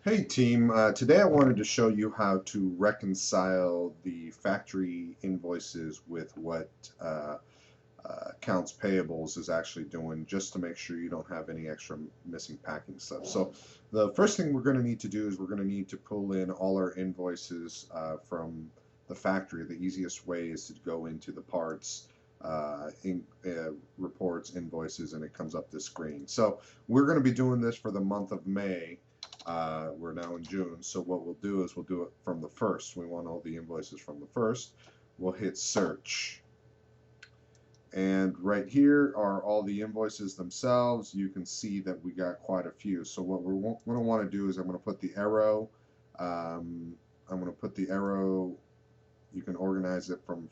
Hey team, today I wanted to show you how to reconcile the factory invoices with what accounts payables is actually doing, just to make sure you don't have any extra missing packing stuff. So the first thing we're going to need to do is we're going to need to pull in all our invoices from the factory. The easiest way is to go into the parts, reports, invoices, and it comes up this screen. So we're going to be doing this for the month of May. We're now in June, so what we'll do is we'll do it from the first. We want all the invoices from the first. We'll hit search. And right here are all the invoices themselves. You can see that we got quite a few. So what we're going to want to do is I'm going to put the arrow. I'm going to put the arrow. You can organize it from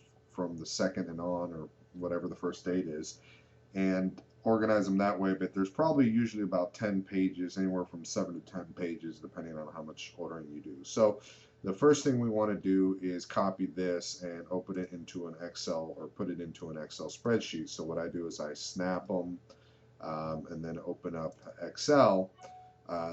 the second and on, or whatever the first date is, and organize them that way. But there's probably usually about 10 pages, anywhere from 7 to 10 pages, depending on how much ordering you do. So the first thing we want to do is copy this and open it into an Excel, or put it into an Excel spreadsheet. So what I do is I snap them and then open up Excel,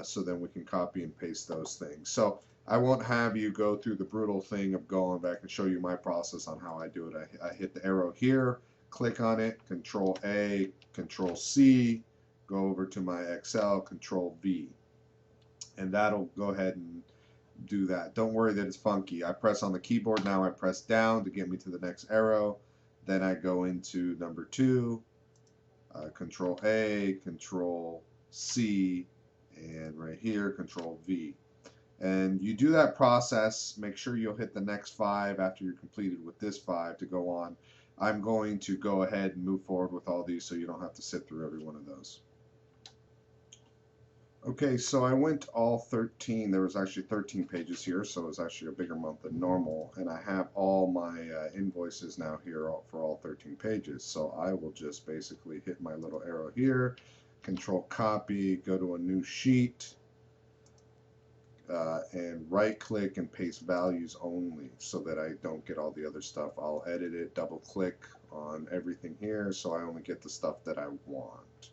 so then we can copy and paste those things. So I won't have you go through the brutal thing of going back and show you my process on how I do it. I hit the arrow here, click on it, Control A, Control C, go over to my Excel, Control V, and that'll go ahead and do that. Don't worry that it's funky. I press on the keyboard now, I press down to get me to the next arrow. Then I go into number 2, Control A, Control C, and right here, Control V. And you do that process, make sure you'll hit the next 5 after you're completed with this 5 to go on. I'm going to go ahead and move forward with all these so you don't have to sit through every one of those. Okay, so I went all 13. There was actually 13 pages here, so it was actually a bigger month than normal. And I have all my invoices now here for all 13 pages. So I will just basically hit my little arrow here, Control Copy, go to a new sheet, and right click and paste values only so that I don't get all the other stuff. I'll edit it, double click on everything here so I only get the stuff that I want.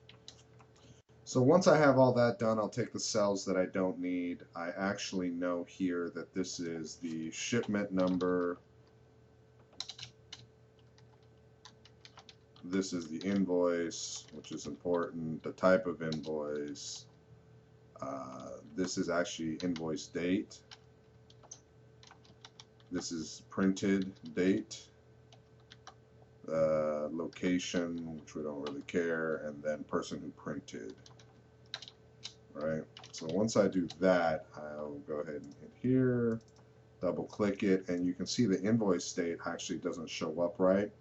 So once I have all that done, I'll take the cells that I don't need. I actually know here that this is the shipment number. This is the invoice, which is important. The type of invoice. This is actually invoice date. This is printed date. Location, which we don't really care, and then person who printed. Right, so once I do that, I'll go ahead and hit here, double click it, and you can see the invoice date actually doesn't show up right.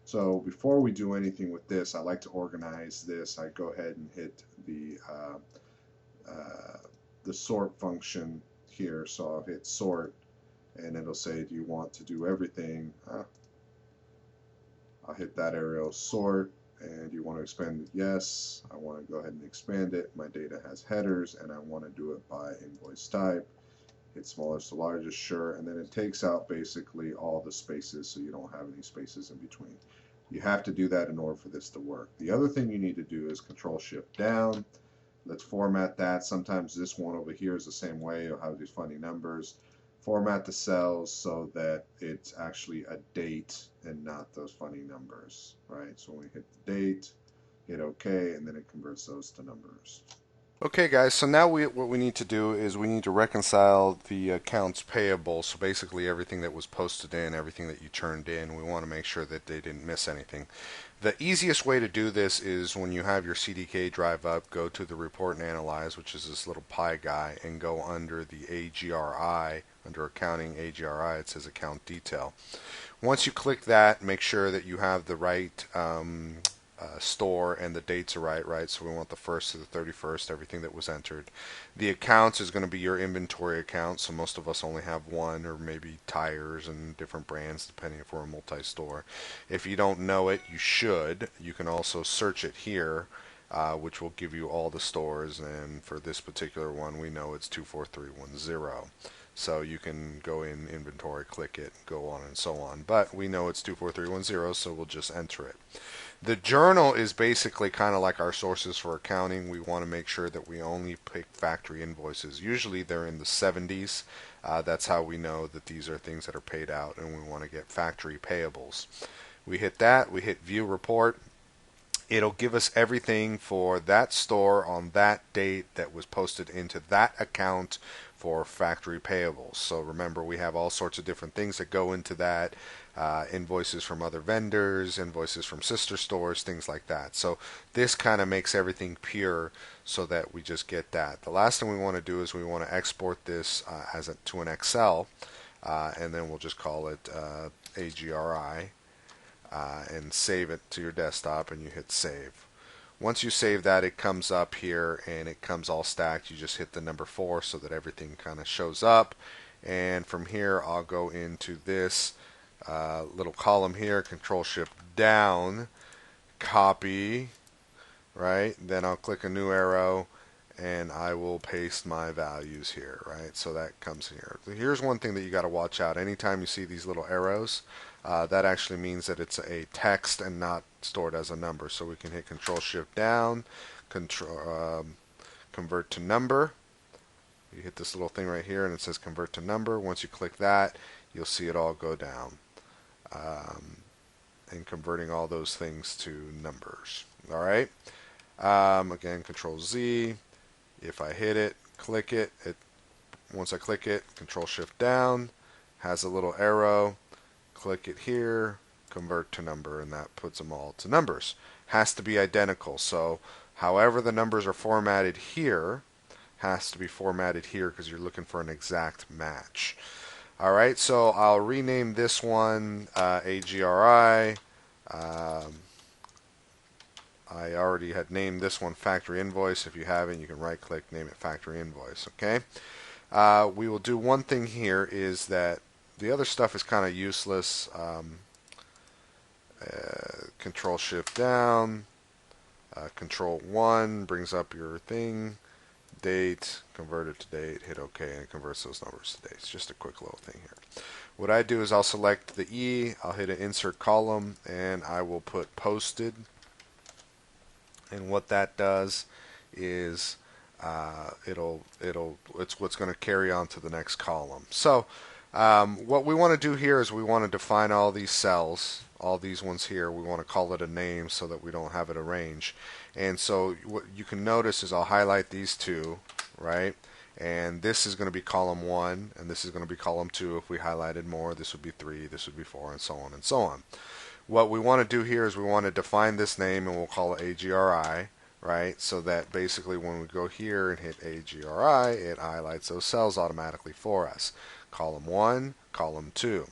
So before we do anything with this, I like to organize this. I go ahead and hit the sort function here. So I'll hit sort, and it'll say, do you want to do everything? I'll hit that arrow, sort, and you want to expand it? Yes. I want to go ahead and expand it. My data has headers, and I want to do it by invoice type. Hit smallest to largest, sure, and then it takes out basically all the spaces so you don't have any spaces in between. You have to do that in order for this to work. The other thing you need to do is Control Shift down. Let's format that. Sometimes this one over here is the same way. You'll have these funny numbers. Format the cells so that it's actually a date and not those funny numbers, right? So when we hit the date, hit OK, and then it converts those to numbers. Okay, guys, so now what we need to do is we need to reconcile the accounts payable. So basically everything that was posted in, everything that you turned in, we want to make sure that they didn't miss anything. The easiest way to do this is when you have your CDK drive up, go to the report and analyze, which is this little pie guy, and go under the AGRI, under accounting AGRI, it says account detail. Once you click that, make sure that you have the right store and the dates are right? So we want the 1st to the 31st, everything that was entered. The accounts is going to be your inventory account, so most of us only have one, or maybe tires and different brands, depending if we're a multi-store. If you don't know it, you should. You can also search it here, which will give you all the stores, and for this particular one, we know it's 24310. So you can go in inventory, click it, go on and so on. But we know it's 24310, so we'll just enter it. The journal is basically kind of like our sources for accounting. We want to make sure that we only pick factory invoices. Usually they're in the 70s. That's how we know that these are things that are paid out, and we want to get factory payables. We hit that. We hit view report. It'll give us everything for that store on that date that was posted into that account for factory payables. So remember, we have all sorts of different things that go into that. Invoices from other vendors, invoices from sister stores, things like that. So this kind of makes everything pure so that we just get that. The last thing we want to do is we want to export this to an Excel, and then we'll just call it AGRI. And save it to your desktop, and you hit save. Once you save that, it comes up here and it comes all stacked. You just hit the number 4 so that everything kind of shows up, and from here I'll go into this little column here, control shift down, copy, right, then I'll click a new arrow and I will paste my values here, right? So that comes here. Here's one thing that you got to watch out. Anytime you see these little arrows, that actually means that it's a text and not stored as a number. So we can hit Control Shift down, convert to number. You hit this little thing right here and it says convert to number. Once you click that, you'll see it all go down, and converting all those things to numbers. All right. Again, Control Z. If I hit it, click it, once I click it, Control Shift down, has a little arrow, click it here, convert to number, and that puts them all to numbers. Has to be identical, so however the numbers are formatted here has to be formatted here because you're looking for an exact match. Alright, so I'll rename this one AGRI. I already had named this one Factory Invoice. If you haven't, you can right click, name it Factory Invoice. Okay. We will do one thing here, is that the other stuff is kind of useless. Control Shift down, Control 1 brings up your thing, date, convert it to date, hit OK, and it converts those numbers to dates. Just a quick little thing here. What I do is I'll select the E, I'll hit an insert column, and I will put posted. And what that does is it's what's going to carry on to the next column. So what we want to do here is we want to define all these cells, all these ones here. We want to call it a name so that we don't have it arranged. And so what you can notice is I'll highlight these two, right? And this is going to be column 1, and this is going to be column 2. If we highlighted more, this would be 3, this would be 4, and so on and so on. What we want to do here is we want to define this name, and we'll call it AGRI, right? So that basically when we go here and hit AGRI, it highlights those cells automatically for us. Column 1, column 2.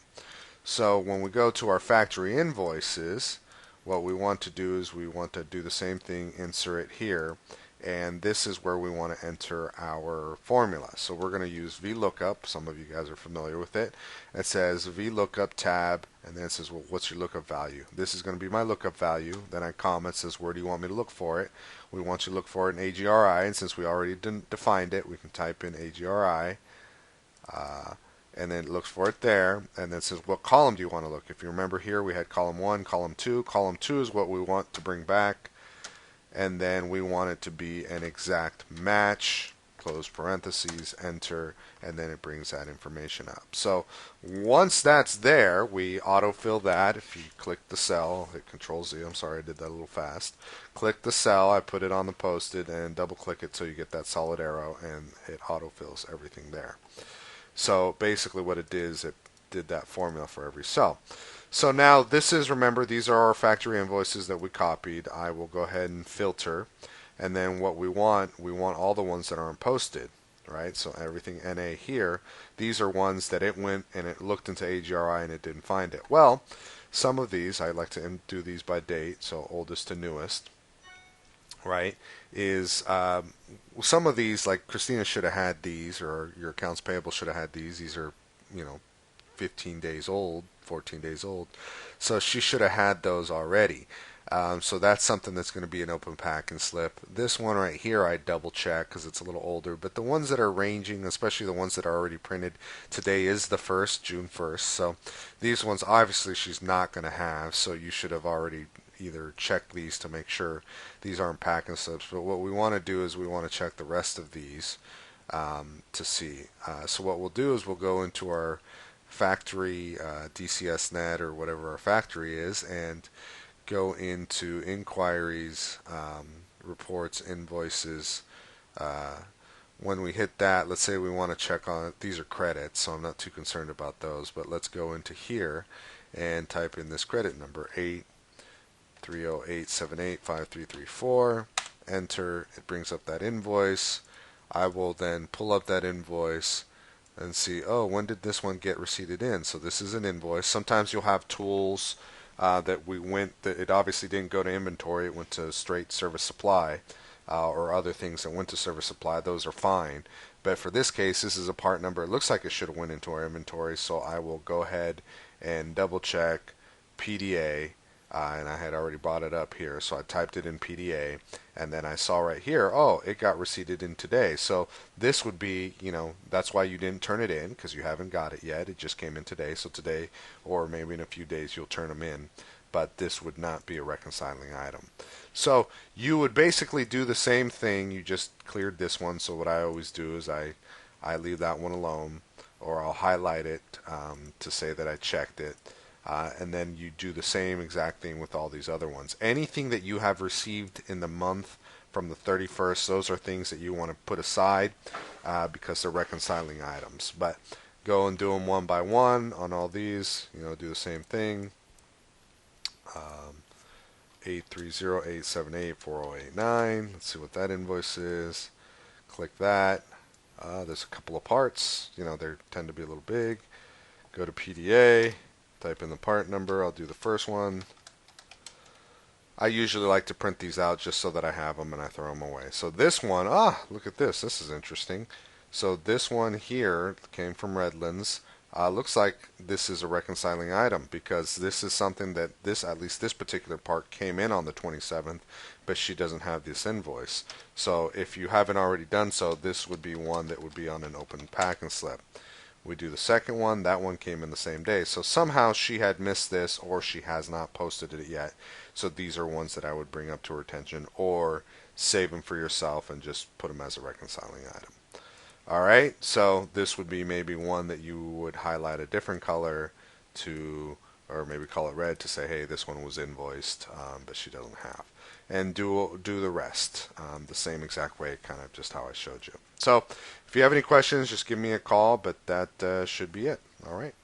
So when we go to our factory invoices, what we want to do is we want to do the same thing, insert it here, and this is where we want to enter our formula. So we're going to use VLOOKUP. Some of you guys are familiar with it. It says VLOOKUP tab, and then it says, well, what's your lookup value? This is going to be my lookup value. Then I comment, says, where do you want me to look for it? We want you to look for it in AGRI, and since we already defined it, we can type in AGRI, and then it looks for it there, and then it says, what column do you want to look? If you remember here, we had column 1, column 2. Column 2 is what we want to bring back, and then we want it to be an exact match, close parentheses, enter, and then it brings that information up. So once that's there, we autofill that. If you click the cell, hit Control Z, I'm sorry I did that a little fast. Click the cell, I put it on the posted, and double click it so you get that solid arrow, and it autofills everything there. So basically what it did is it did that formula for every cell. So now this is, remember, these are our factory invoices that we copied. I will go ahead and filter, and then what we want all the ones that aren't posted, right? So everything NA here, these are ones that it went and it looked into AGRI and it didn't find it. Well, some of these, I like to do these by date, so oldest to newest, right, is some of these, like Christina should have had these, or your accounts payable should have had these. These are, 15 days old, 14 days old. So she should have had those already. So that's something that's going to be an open pack and slip. This one right here I double check because it's a little older, but the ones that are ranging, especially the ones that are already printed, today is the 1st, June 1st. So these ones obviously she's not going to have, so you should have already either check these to make sure these aren't packing slips, but what we want to do is we want to check the rest of these to see. So what we'll do is we'll go into our factory DCS net or whatever our factory is and go into inquiries, reports, invoices. When we hit that, let's say we want to check on, these are credits, so I'm not too concerned about those, but let's go into here and type in this credit number, 83087853334, enter, it brings up that invoice. I will then pull up that invoice and see, oh, when did this one get receipted in? So this is an invoice. Sometimes you'll have tools that it obviously didn't go to inventory, it went to straight service supply. Or other things that went to service supply, those are fine. But for this case, this is a part number. It looks like it should have went into our inventory, so I will go ahead and double check PDA, and I had already brought it up here, so I typed it in PDA, and then I saw right here, oh, it got receipted in today. So this would be, that's why you didn't turn it in, because you haven't got it yet. It just came in today, so today, or maybe in a few days, you'll turn them in. But this would not be a reconciling item. So you would basically do the same thing. You just cleared this one. So what I always do is I leave that one alone, or I'll highlight it to say that I checked it. And then you do the same exact thing with all these other ones. Anything that you have received in the month from the 31st, those are things that you want to put aside because they're reconciling items. But go and do them one by one on all these. Do the same thing. 830878408.9. Let's see what that invoice is. Click that. There's a couple of parts. They tend to be a little big. Go to PDA. Type in the part number. I'll do the first one. I usually like to print these out just so that I have them and I throw them away. So this one, look at this. This is interesting. So this one here came from Redlands. Looks like this is a reconciling item because this is something that at least this particular part came in on the 27th, but she doesn't have this invoice. So if you haven't already done so, this would be one that would be on an open packing slip. We do the second one. That one came in the same day. So somehow she had missed this or she has not posted it yet. So these are ones that I would bring up to her attention or save them for yourself and just put them as a reconciling item. Alright, so this would be maybe one that you would highlight a different color to, or maybe call it red to say, hey, this one was invoiced, but she doesn't have. And do the rest the same exact way, kind of just how I showed you. So if you have any questions, just give me a call, but that should be it. Alright.